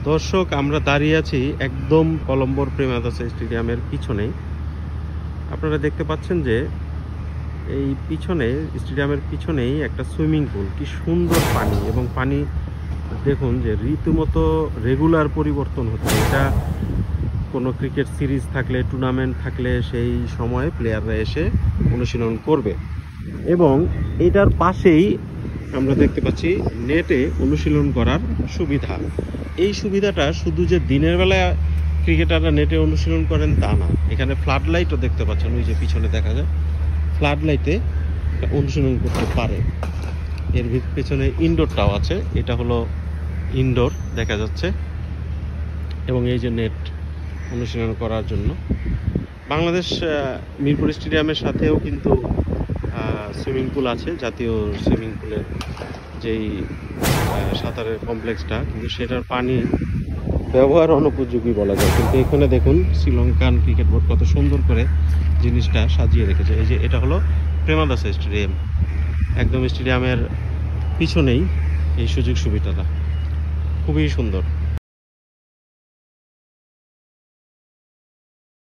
দর্শক, আমরা দাঁড়িয়ে আছি একদম কলম্বোর প্রেমাদাসা স্টেডিয়ামের পিছনেই। আপনারা দেখতে পাচ্ছেন যে এই পিছনে স্টেডিয়ামের পিছনেই একটা সুইমিং পুল, কি সুন্দর পানি, এবং পানি দেখুন যে রীতিমতো রেগুলার পরিবর্তন হচ্ছে। এটা কোনো ক্রিকেট সিরিজ থাকলে, টুর্নামেন্ট থাকলে সেই সময়ে প্লেয়াররা এসে অনুশীলন করবে। এবং এটার পাশেই আমরা দেখতে পাচ্ছি নেটে অনুশীলন করার সুবিধা। এই সুবিধাটা শুধু যে দিনের বেলায় ক্রিকেটাররা নেটে অনুশীলন করেন তা না, এখানে ফ্লাড লাইটও দেখতে পাচ্ছেন, ওই যে পিছনে দেখা যায় ফ্লাড লাইটে অনুশীলন করতে পারে। এর পেছনে ইনডোরটাও আছে, এটা হলো ইনডোর দেখা যাচ্ছে, এবং এই যে নেট অনুশীলন করার জন্য। বাংলাদেশ মিরপুর স্টেডিয়ামের সাথেও কিন্তু সুইমিং পুল আছে, জাতীয় সুইমিং পুলের যেই সাঁতারের কমপ্লেক্সটা, কিন্তু সেটার পানি ব্যবহার অনুপযোগী বলা যায়। কিন্তু এখানে দেখুন শ্রীলঙ্কান ক্রিকেট বোর্ড কত সুন্দর করে জিনিসটা সাজিয়ে রেখেছে। এই যে এটা হলো প্রেমাদাসা স্টেডিয়াম, একদম স্টেডিয়ামের পিছনেই এই সুযোগ সুবিধাটা খুবই সুন্দর।